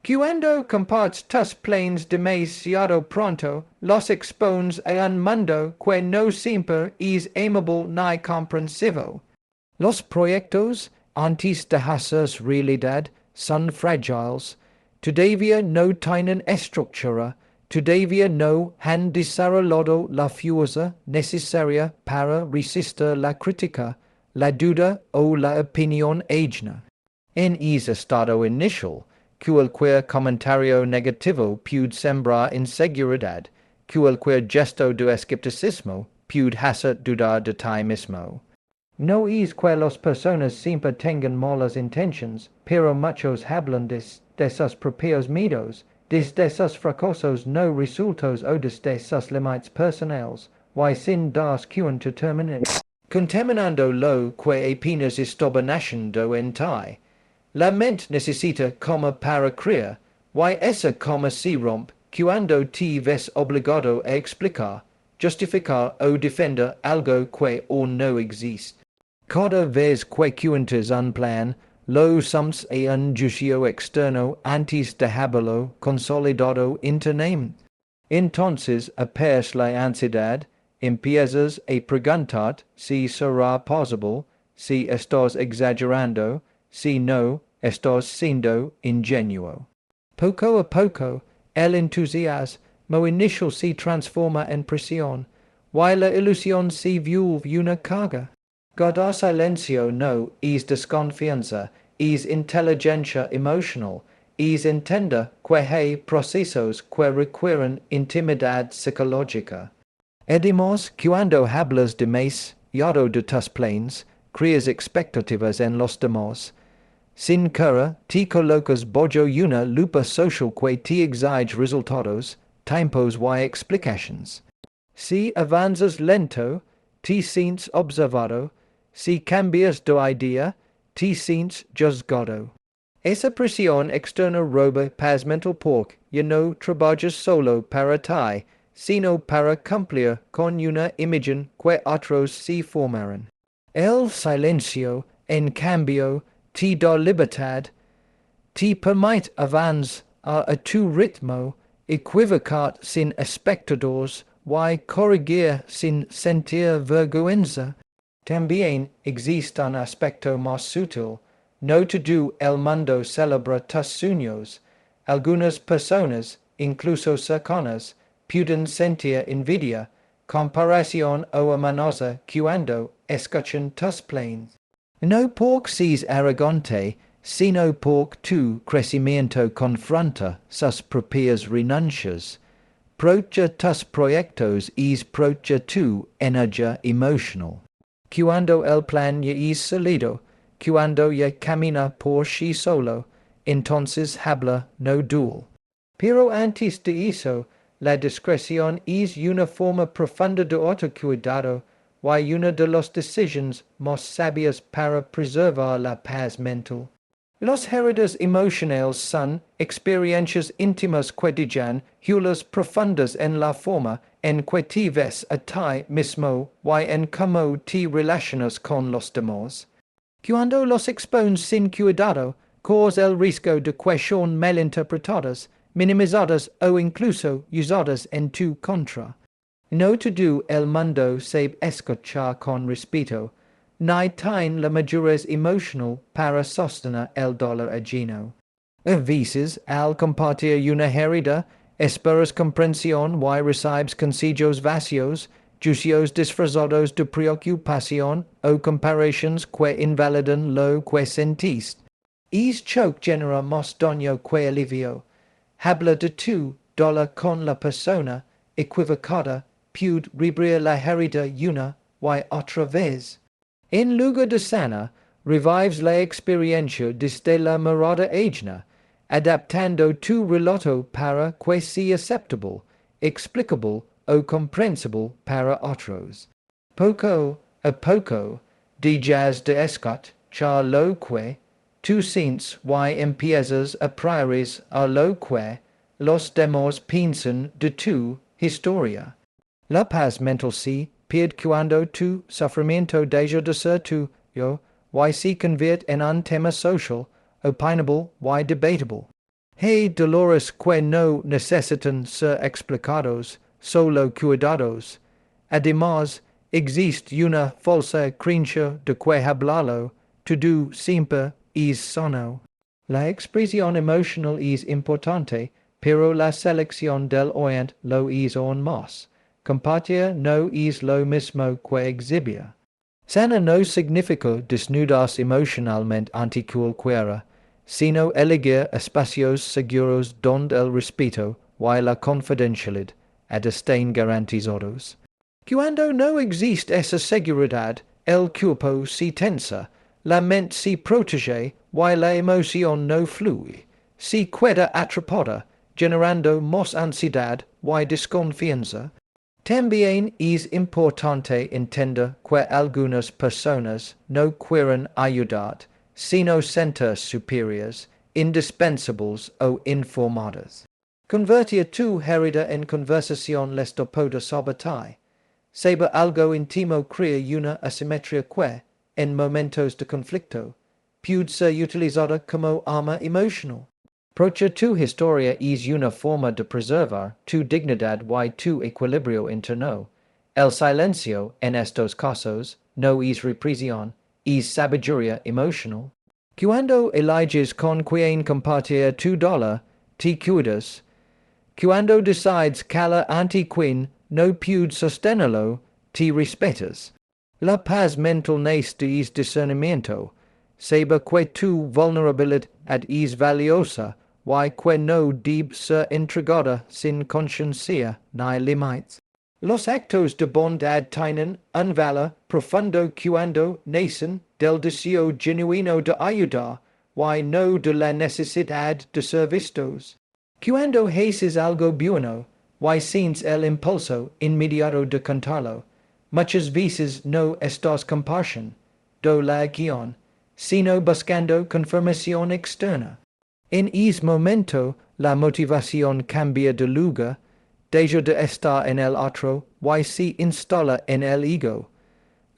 Cuando comparts tus planes demasiado pronto, los expones a un mundo que no siempre es amable ni comprensivo. Los proyectos, antes de hacerse realidad, son fragiles. Todavía no tienen estructura, todavía no han desarrollado la fuerza necesaria para resistir la crítica, la duda o la opinión ajena. En ese estado inicial, cualquier comentario negativo puede sembrar inseguridad, cualquier gesto de escepticismo puede hacer dudar de ti mismo. No es que las personas siempre tengan malas intenciones, pero muchos hablan de sus propios miedos, desde sus fracasos no resueltos o desde sus límites personales, y sin darse cuenta terminan contaminando lo que apenas estaba naciendo en ti. La mente necesita cómo para crear, y esa cómo se rompe cuando te ves obligado a explicar, justificar o defender algo que o no existe. Cada vez que cuentas un plan, lo sumas a un juicio externo antes de haberlo consolidado internamente. Entonces aparece la ansiedad, empiezas a preguntar si será posible, si estás exagerando, si no, estás siendo ingenuo. Poco a poco, el entusiasmo inicial se transforma en presión, y la ilusión se vuelve una carga. Guardar silencio no es desconfianza, es inteligencia emocional, es entender que hay procesos que requieren intimidad psicológica. Además, cuando hablas demasiado de tus planes, creas expectativas en los demás. Sin querer, te colocas bajo una lupa social que te exige resultados, tiempos y explications. Si avanzas lento, te sientes observado. Si cambias de idea, te sientes juzgado. Esa presión externa roba paz mental porque ya no trabajas solo para ti, sino para cumplir con una imagen que otros se formaron. El silencio, en cambio, te da libertad, te permite avanzar a tu ritmo, equivocar sin espectadores y corregir sin sentir vergüenza. También existe un aspecto más sutil. No todo el mundo celebra tus sueños. Algunas personas, incluso cercanas, pueden sentir envidia, comparación o amenaza cuando escuchan tus planes. No porque seas arrogante, sino porque tu crecimiento confronta sus propias renuncias. Proteger tus proyectos es proteger tu energía emocional. Cuando el plan ya es sólido, cuando ya camina por sí solo, entonces habla, no duel. Pero antes de eso, la discreción es una forma profunda de autocuidado y una de las decisiones más sabias para preservar la paz mental. Los heridas emocionales son experiencias íntimas que dejan huellas profundas en la forma en que te ves a ti mismo y en cómo te relacionas con los demás. Cuando los expones sin cuidado, corres el riesgo de que son malinterpretadas, minimizadas o incluso usadas en tu contra. No todo el mundo sabe escuchar con respeto, ni tiene la madurez emocional para sostener el dolor ajeno. A veces, al compartir una herida, esperas comprensión y recibes consejos vacíos, juicios disfrazados de preocupación o comparaciones que invalidan lo que sentiste. Es choque genera más daño que alivio. Habla de tu dolor con la persona equivocada, puede reabrir la herida una y otra vez. En lugar de sanar, revives la experiencia desde la mirada ajena, adaptando tu relato para que sea aceptable, explicable o comprensible para otros. Poco a poco, dejas de escuchar lo que tú sientes y empiezas a priorizar lo que los demás piensan de tu historia. La paz mental se pierde cuando tu sufrimiento deja de ser tuyo y se convierte en un tema social, opinable y debatable. Hey dolores que no necesitan ser explicados, solo cuidados. Además, existe una falsa creencia de que hablarlo todo siempre es sano. La expresión emocional es importante, pero la selección del oyente lo es aún más. Compartir no es lo mismo que exhibir. Sana no significa desnudarse emocionalmente ante cualquiera, sino elegir espacios seguros donde el respeto y la confidencialidad estén garantizados. Cuando no existe esa seguridad, el cuerpo se tensa, la mente se protege y la emoción no fluye. Se queda atrapada, generando más ansiedad y desconfianza. También es importante entender que algunas personas no quieren ayudar, sino sentir superiores, indispensables o informadas. Convertir tu herida en conversación les puede sabotar. Saber algo íntimo crea una asimetría que, en momentos de conflicto, puede ser utilizada como arma emocional. Proteger tu historia es una forma de preservar tu dignidad y tu equilibrio interno. El silencio, en estos casos, no es represión, es sabiduría emocional. Cuando eliges con quien compartir tu dolor, te cuidas. Cuando decides calar ante quien no puede sostenerlo, te respetas. La paz mental nace es discernimiento. Saber que tu vulnerabilidad es valiosa y que no debe ser entregada sin conciencia ni límites. Los actos de bondad tienen un valor profundo cuando nacen del deseo genuino de ayudar y no de la necesidad de ser vistos. Cuando haces algo bueno, y sientes el impulso inmediato de contarlo, muchas veces no estás compartiendo la acción, sino buscando confirmación externa. En ese momento, la motivación cambia de lugar, deja de estar en el otro y se instala en el ego.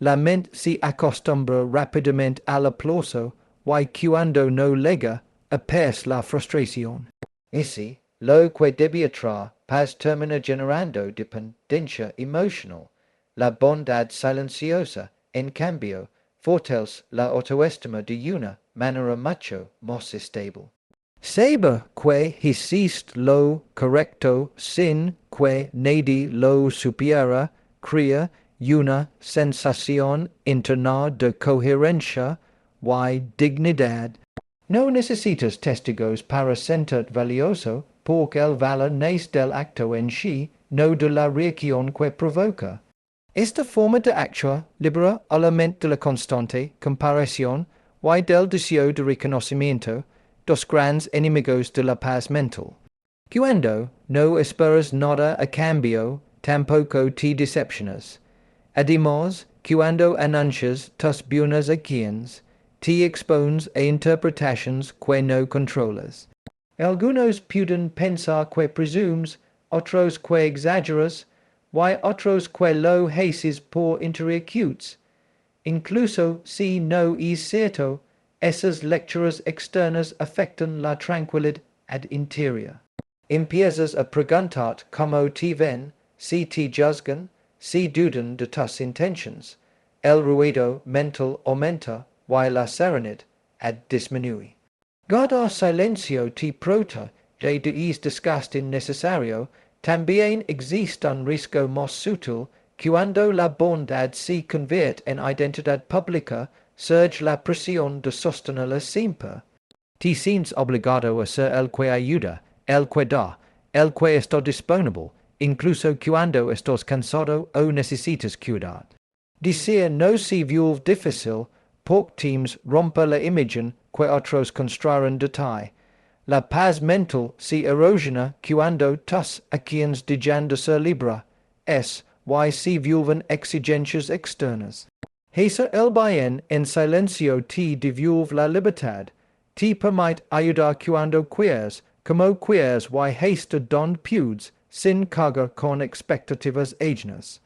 La mente se acostumbra rápidamente al aplauso y cuando no llega, aparece la frustración. Ese, lo que debía traer paz termina generando dependencia emocional. La bondad silenciosa, en cambio, fortalece la autoestima de una manera mucho más estable. Saber que hiciste lo correcto sin que nadie lo supiera crea una sensación interna de coherencia y dignidad. No necesitas testigos para sentirte valioso, porque el valor nace del acto en sí, no de la reacción que provoca. Esta forma de actuar libera a la mente de la constante comparación y del deseo de reconocimiento, dos grandes enemigos de la paz mental. Cuando no esperas nada a cambio, tampoco te decepcionas. Además, cuando anuncias tus buenas acciones, te expones a interpretaciones que no controlas. Algunos pueden pensar que presumes, otros que exageras, y otros que lo haces por interacutes. Incluso si no es cierto, esas lecturas externas afectan la tranquilidad interior. Empiezas a preguntarte cómo te ven, si te juzgan, si dudan de tus intenciones. El ruido mental aumenta y la serenidad disminuye. Guardar silencio te protege de ese desgaste innecesario. También existe un riesgo más sutil cuando la bondad se convierte en identidad pública, surge la presión de sostenerla siempre. Te sientes obligado a ser el que ayuda, el que da, el que está disponible, incluso cuando estás cansado o necesitas cuidar. Decir no se vuelve difícil, porque teams romper la imagen que otros construyen de ti. La paz mental se erosiona cuando tus acciones dejan de ser libres, y se vuelven exigencias externas. Hacer el bien en silencio te devuelve la libertad, te permite ayudar cuando quieres, como quieres y hasta donde puedes, sin cargar con expectativas ajenas.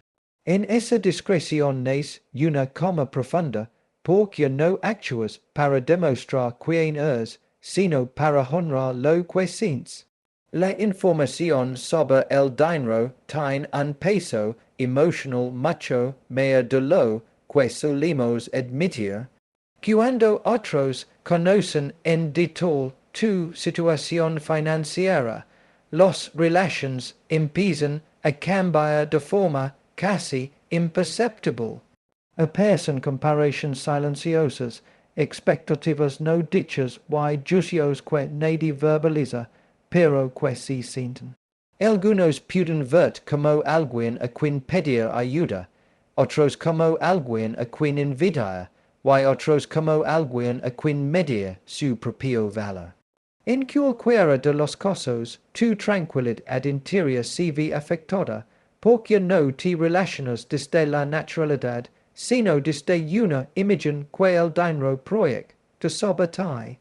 En esa discreción nace una calma profunda, porque no actúas para demostrar quién eres, sino para honrar lo que sientes. La información sobre el dinero tiene un peso emocional mucho mayor de lo que solimos admitir. Cuando otros conocen en detalle tu situación financiera, las relaciones empiezan a cambiar de forma casi imperceptible. Aparecen comparaciones silenciosas, expectativas no dichas y juicios que nadie verbaliza, pero que se sienten. Algunos pueden ver como alguien a quien pedir ayuda, otros como alguien a quien invitar, y otros como alguien a quien medir su propio valor. En cualquiera de los casos, tu tranquilidad interior se ve afectada, porque no te relacionas desde la naturalidad, sino desde una imagen que el dinero proyecta sobre ti.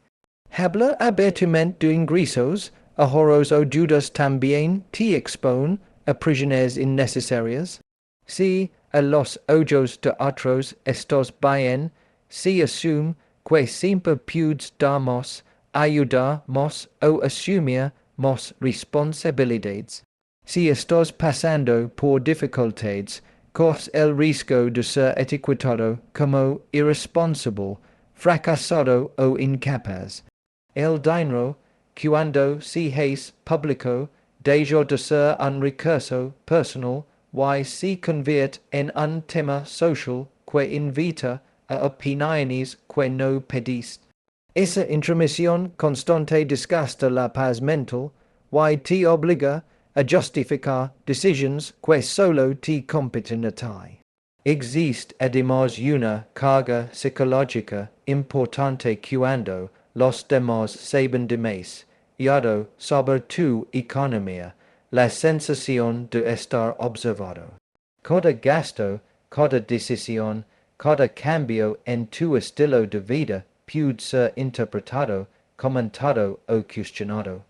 Habla abiertamente de ingresos, ahorros o deudas también te expone a prisiones innecesarias. Si a los ojos de otros estás bien, se asume que siempre puedes darmos, ayudarmos o asumir más responsabilidades. Si estás pasando por dificultades, corres el riesgo de ser etiquetado como irresponsable, fracasado o incapaz. El dinero, cuando se hace público, deja de ser un recurso personal y se convierte en un tema social que invita a opiniones que no pediste. Esa intromisión constante desgasta la paz mental y te obliga a justificar decisiones que solo te competen a ti. Existe además una carga psicológica importante cuando los demás saben de más, sobre tu economía, la sensación de estar observado. Cada gasto, cada decisión, cada cambio en tu estilo de vida puede ser interpretado, comentado o cuestionado.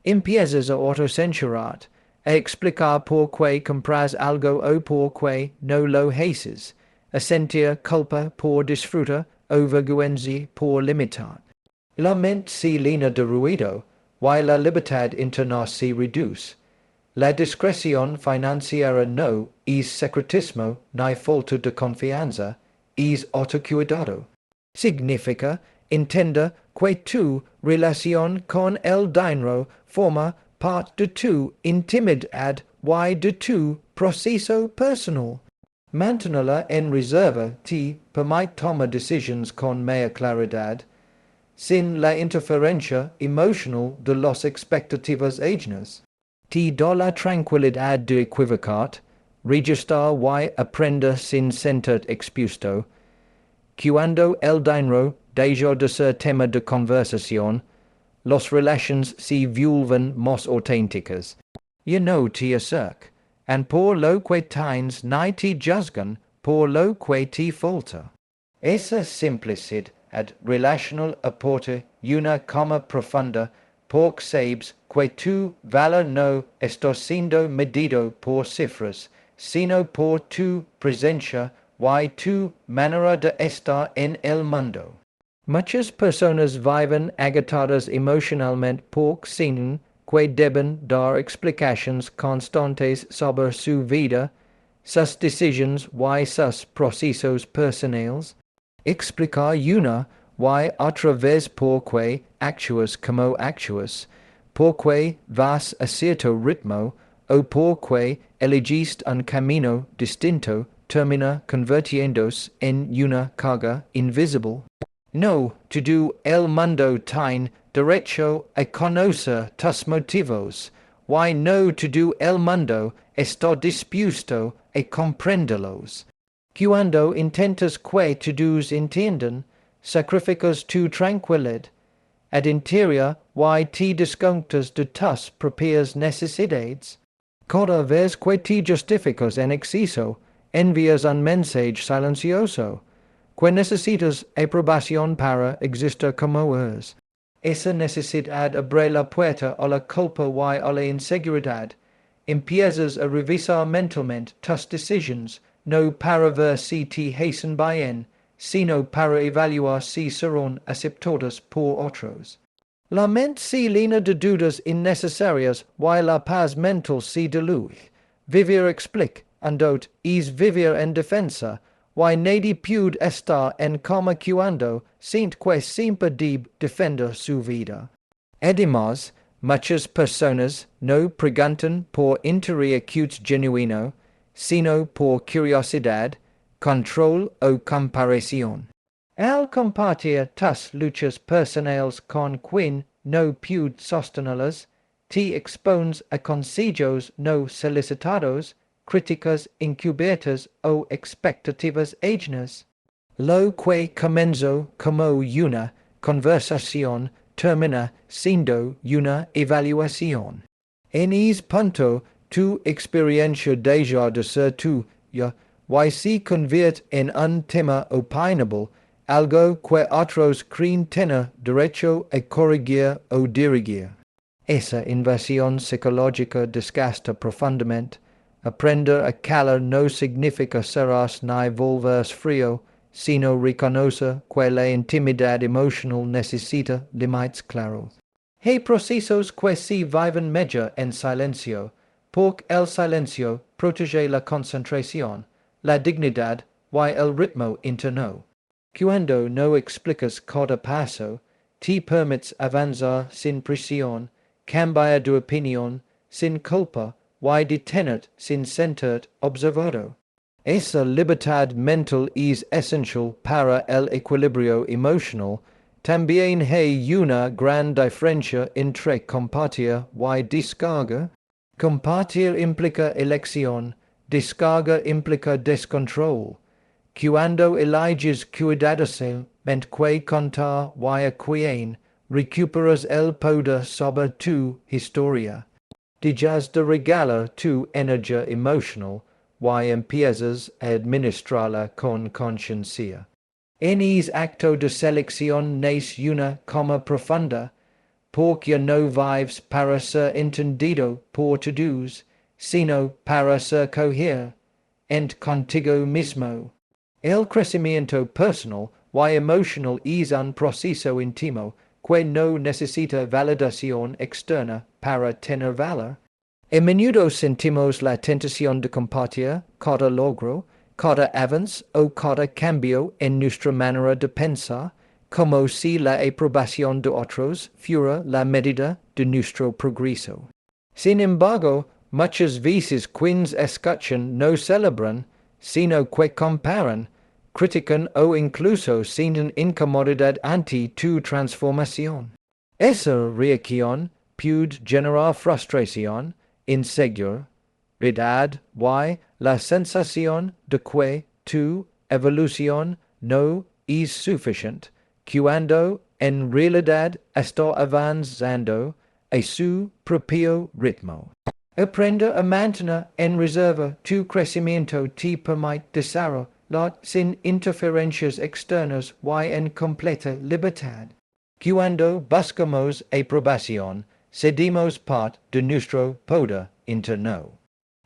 Empiezas a autocensurar, a explicar por qué compras algo o por qué no lo haces, a sentir culpa por disfrutar o vergüenza por limitar. La mente se llena de ruido, y la libertad interna se reduce. La discreción financiera no es secretismo ni falta de confianza, es autocuidado. Significa entender que tu relación con el dinero forma parte de tu intimidad y de tu proceso personal. Mantenerla en reserva te permite tomar decisiones con mayor claridad, sin la interferencia emocional de las expectativas ajenas. Te da la tranquilidad de equivocar, registrar y aprender sin sentir expuesto. Cuando el dinero deja de ser tema de conversación, las relaciones se vuelven más auténticas. Ya no te acercan, and por lo que tienes ni te juzgan por lo que te falta. Esa simplicidad relacional aporta una calma profunda porque sabes que tu valor no está siendo medido por cifras, sino por tu presencia y tu manera de estar en el mundo. Muchas personas viven agitadas emocionalmente porque sienten que deben dar explicaciones constantes sobre su vida, sus decisiones y sus procesos personales. Explicar una y otra vez por qué actúas como actúas, por qué vas a cierto ritmo o por qué elegiste un camino distinto termina convirtiéndose en una carga invisible. No todo el mundo tiene derecho a conocer tus motivos, y no todo el mundo está dispuesto a comprenderlos. Cuando intentas que todos entiendan, sacrificas tu tranquilidad ad interior y te desconectas de tus propias necesidades. Cada vez que te justificas en exceso, envías un mensaje silencioso, que necesitas aprobación para existir como eres. Esa necesidad abre la puerta a la culpa y a la inseguridad. Empiezas a revisar mentalmente tus decisiones, no para ver si te hacen bien, sino para evaluar si serán aceptadas por otros. La mente si llena de dudas innecesarias, y la paz mental si diluye. Vivir explic, andot, is vivir en defensa, y nadie puede estar en calma cuando siente que siempre debe defender su vida. Además, muchas personas no preguntan por interés genuino, sino por curiosidad, control o comparación. Al compartir tus luchas personales con quien no puede sostenerlas, te expones a consejos no solicitados, críticas encubiertas o expectativas ajenas. Lo que comenzó como una conversación termina siendo una evaluación. En ese punto, tu experiencia deja de ser tuya y se convierte en un tema opinable, algo que otros creen tener derecho a corregir o dirigir. Esa invasión psicológica desgasta profundamente. Aprender a calar no significa serás ni volverás frío, sino reconocer que la intimidad emocional necesita límites claros. Hay procesos que se viven mejor en silencio, porque el silencio protege la concentración, la dignidad y el ritmo interno. Cuando no explicas cada paso, te permites avanzar sin presión, cambiar de opinión sin culpa y detenerte sin sentirte observado. Esa libertad mental es esencial para el equilibrio emocional. También hay una gran diferencia entre compartir y descarga. Compartir implica elección, descarga implica descontrol. Cuando eliges cuidadosamente que contar y a quien, recuperas el poder sobre tu historia. Dejas de regalar tu energía emocional y empiezas a administrarla con conciencia. En ese acto de selección nace una coma profunda, porque no vives para ser entendido por todos, sino para ser coger contigo mismo. El crecimiento personal y emocional es un proceso íntimo que no necesita validación externa para tener valor. A menudo sentimos la tentación de compartir cada logro, cada avance o cada cambio en nuestra manera de pensar, como si la aprobación de otros fuera la medida de nuestro progreso. Sin embargo, muchas veces quienes escuchan no celebran, sino que comparan, critican o incluso sienten incomodidad ante tu transformación. Esa reacción puede generar frustración, inseguridad y la sensación de que tu evolución no es suficiente, cuando en realidad está avanzando a su propio ritmo. Aprender a mantener en reserva tu crecimiento te permite desarrollar sin interferencias externas y en completa libertad. Cuando buscamos aprobación, cedimos parte de nuestro poder interno.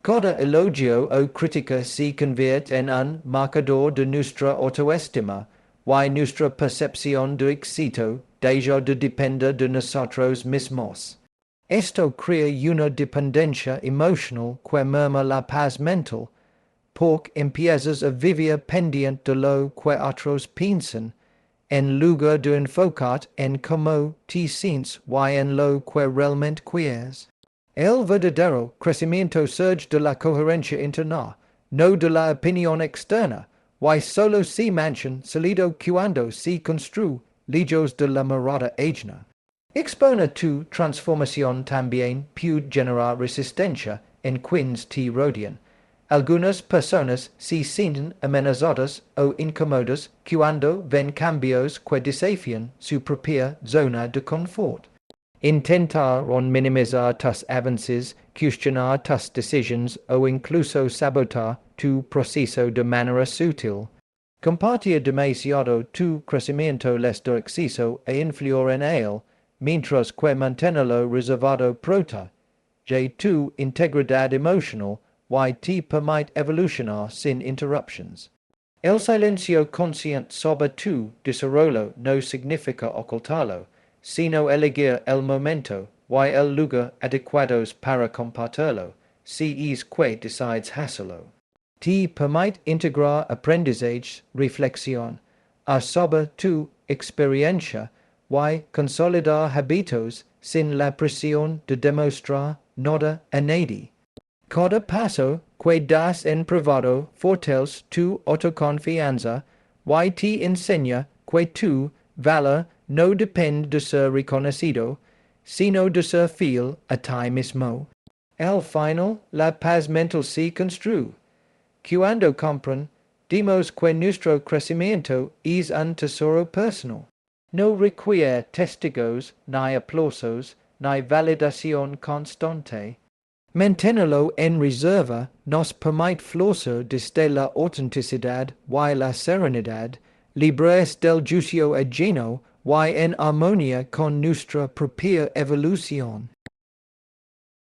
Cada elogio o crítica se convierte en un marcador de nuestra autoestima y nuestra percepción de éxito deja de depender de nosotros mismos. Esto crea una dependencia emocional que merma la paz mental, porque empiezas a vivir pendiente de lo que otros piensan, en lugar de enfocarte en cómo te sientes y en lo que realmente quieres. El verdadero crecimiento surge de la coherencia interna, no de la opinión externa, y solo se mantiene sólido cuando se construye lejos de la mirada ajena. Exponer tu transformación también puede generar resistencia en quienes te rodean. Algunas personas se sienten amenazadas o incómodas cuando ven cambios que desafían su propia zona de confort. Intentaron minimizar tus avances, cuestionar tus decisiones o incluso sabotar tu proceso de manera sutil. Compartir demasiado tu crecimiento les da acceso a influir en él, mientras que mantenerlo reservado protege tu integridad emocional y te permite evolucionar sin interruptions. El silencio consciente sobre tu desarrollo no significa ocultarlo, sino elegir el momento, y el lugar adecuados para compartirlo, si es que decides hacerlo. Te permite integrar aprendizaje, reflexión, sobre tu experiencia, y consolidar hábitos sin la presión de demostrar nada a nadie. Cada paso que das en privado fortalece tu autoconfianza y te enseña que tu valor no depende de ser reconocido, sino de ser fiel a ti mismo. Al final, la paz mental se construye. Cuando comprendemos que nuestro crecimiento es un tesoro personal. No requiere testigos, ni aplausos, ni validación constante. Mantenerlo en reserva nos permite florecer desde la autenticidad y la serenidad, libres del juicio ajeno y en armonía con nuestra propia evolución.